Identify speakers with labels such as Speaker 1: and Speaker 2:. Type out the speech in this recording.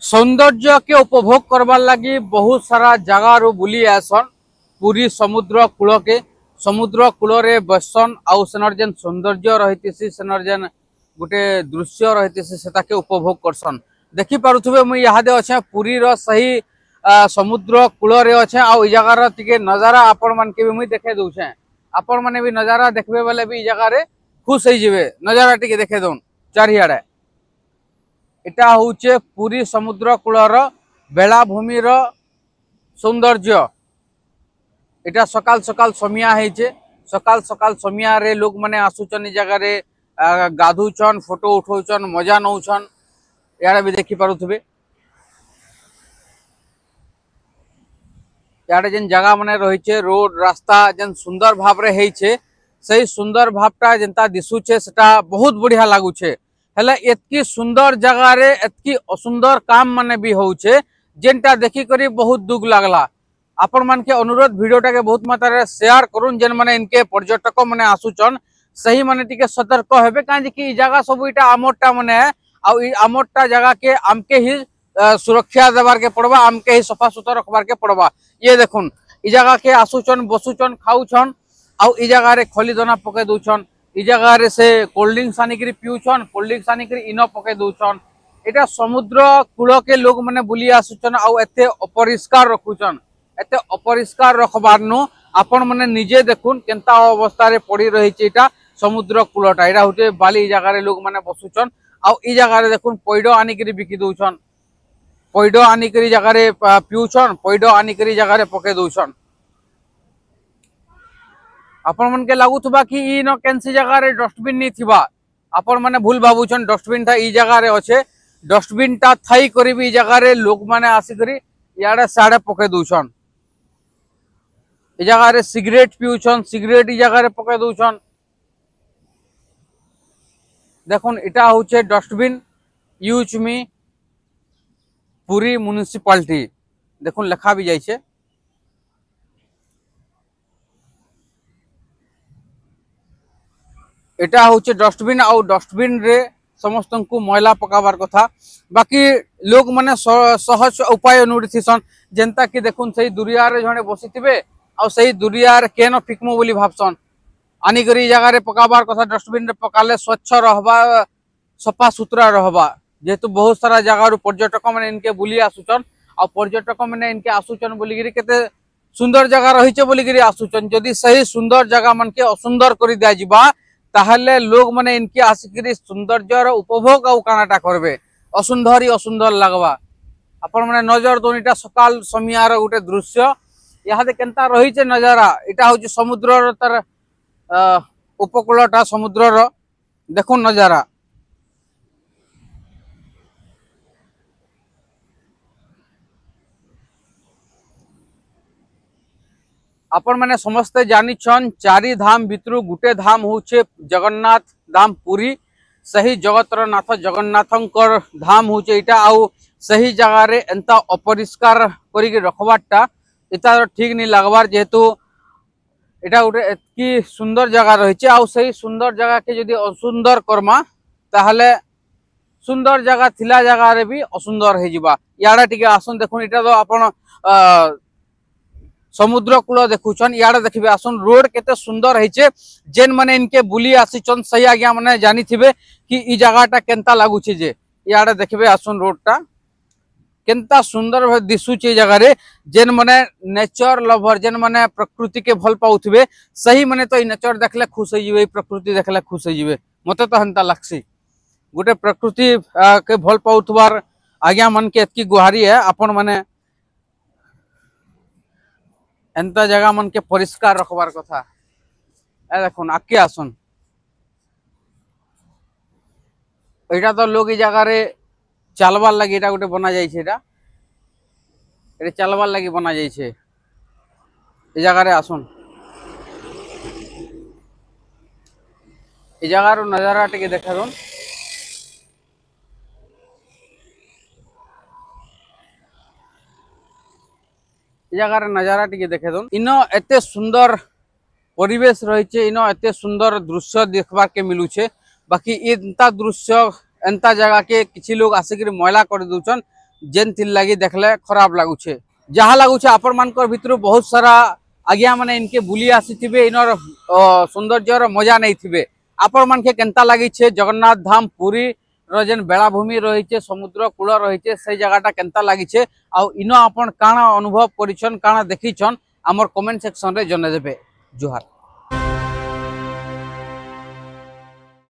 Speaker 1: सौंदर्य के उपभोग करवार लगी बहुत सारा जगार बुली आसन पूरी समुद्र कूल के समुद्र कूल रे बसन आउ सेनर जेन सौंदर्य रही सेनर जेन गोटे दृश्य रही से उपभोग करसन देखी पारुथबे मुई इहादे अच्छे पुरी रो सही समुद्र कूल रे अच्छे आउ इ जगार टिके नजारा आपण मन के भी मुई देखे दउछे आपण माने भी नजारा देखबे बेले भी इ जगार रे खुश हो जिवे नजारा टिके देखे दउन चारियाडे इटा होचे पूरी समुद्र कूलर बेलाभूमि सौंदर्य इटा सकाल सकाल समिया है सकाल सकाल समिया रे लोग माने आसुचन इ जगह रे गाधुचन फोटो उठौचन मजा नौचन यार भी देखी पारुथबे यार जेन जगह माने रही रोड रास्ता जेन सुंदर भाव रे है सही सुंदर भावटा जेनता दिशुचे सेटा बहुत बढ़िया लागुचे हेले एतकी सुंदर जगह रे एतकी असुंदर काम माने भी होउचे जेनटा देखी करी बहुत दुख लागला आपण मान के अनुरोध वीडियोटा के बहुत मात्रा रे शेयर करूं जेन माने इनके पर्यटक माने आसुचन सही माने टिके सतर्क हेबे काजे कि जगह सब इटा आमोटा माने आ आमोटा जगह के आमके ही सुरक्षा देवार के पड़वा आमके ही सफा सुथरा रखबार के पड़वा ये देखुन इ जगह के आसुचन बसुचन खाउचन आ इ जगह रे खली दाना पके दउचन इ जगह रे से कोल्ड ड्रिंक्स आनिकरी पिउछन कोल्ड ड्रिंक्स आनिकरी इनो पके दउछन एटा समुद्र कूल के लोग माने बुली आसुचन आ एते अपरिष्कार रखुचन एते अपरिष्कार रखबार नु आपण माने निजे देखुन केनता अवस्था रे पड़ी रही छि एटा समुद्र कूलटा एटा होते बाली इ जगह रे लोग माने बसुचन आ इ जगह रे देखुन पैडो आनिकरी बिकी दउछन पैडो आनिकरी जगह रे पिउछन पैडो आनिकरी जगह रे पके दउछन आपण मन के लागुथबा कि इ न केनसी जगह रे डस्टबिन नी थिबा आपण माने भूल भाबुछन डस्टबिन था इ जगह रे अच्छे डस्टबिन ता थाई करी भी जगह रे लोग माने आसी करी याडे साडे पके दउछन इ जगह रे सिगरेट पिउछन सिगरेट इ जगह रे पके दउछन देखुन इटा होचे डस्टबिन यूज मी पूरी म्युनिसिपालिटी देखुन लेखा भी जाइछे एटा होचे डस्टबिन आउ डस्टबिन रे समस्त को मैला पकाबार कथा बाकी लोग माने सहज उपाय अनुथिसन जेनता कि देखुन सही दुरिया रे जने बसिथिबे आ सही दुरिया रे केन फिकमो बोली भाबसन आनी करी जगह रे पकाबार कथा डस्टबिन रे पकाले स्वच्छ रहबा सफा सुथरा रहबा जेतु बहुत सारा जगह पर्यटक माने इनके बुली आसुचन आ पर्यटक माने इनके आसुचन बोली गिरी केते सुंदर जगह रहिचे बोली गिरी आसुचन जदी सही सुंदर जगह मन के असुंदर करी दिया जिबा ताहले लोग माने इनके आसिकरी सौंदर्य उपभोग आउ कानाटा करबे असुंदर ही असुंदर लगवा आपण माने नजर दोनीटा सकाल समियार गोटे दृश्य यादे केनता रहिचे नजारा इटा होची समुद्र तर उपकूलटा समुद्र देखुन नजारा आपण माने समस्ते जानिछन चारि धाम भितरु गुटे धाम होचे जगन्नाथ धाम पुरी सही जगतर नाथ जगन्नाथंकर धाम होचे इटा आउ सही जगह रे एंता अपरिष्कार करी के रखबारटा इता ठीक नहीं लगवार जेहेतु इटा गोटे एतकी सुंदर जगह रही आउ सही सुंदर जगह के जदि असुंदर करमा ताहले सुंदर जगह थिला जगह रे भी असुंदर हो जिबा याडा टिके आसन देखुन इटा तो आपण समुद्र कूल देखुचन याडे देखबे आसन रोड केते सुंदर है जेन माने इनके बुली आसीचन सही आज्ञा माने जानी थिबे कि इ जगहटा केनता लागुछि जे याडे देखबे आसन रोडटा केनता सुंदर दिशुचे जगह रे जेन माने नेचर लवर जेन माने प्रकृति के भल पाउथिबे सही माने तो इ नेचर देखले खुश हो जिवे प्रकृति देखले खुश हो जिवे मते तो हंता लागसी गोटे प्रकृति के भल पाउथबार आज्ञा मन के एतकी गुहारी है आपण माने एंता जगह मन के परिष्कार रखबार कथा ए देखुन आके आसन एटा तो लोग इ जगह रे चलबार लगी एटा गोटे बना जाय छे एटा चलबार लगी बना जाय छे इ जगह रे आसन इ जगह रो नजारा टिके देखा जगार नजारा टिके देखे दन इन एते सुंदर परिवेश रही इन एते सुंदर दृश्य देखबार के मिलूचे बाकी एंता दृश्य एंता जगह के किसी लोग आसिक मैला कर दउछन जेन थिर लगी देखले खराब लगुचे जहाँ लगुचे आपण मानकर भितर बहुत सारा आज्ञा माने इनके बुली आसीथिबे इनर सौंदर्यर मजा नहीं थिबे आपण मानके केनता लगी जगन्नाथ धाम पुरी जेन बेलाभूमि रही समुद्र कूल रही से जगहटा केनता लगी आउ इन आपण काଣା अनुभव करिछन काଣା देखिछन हमर कमेंट सेक्शन रे जने देबे। जुहार।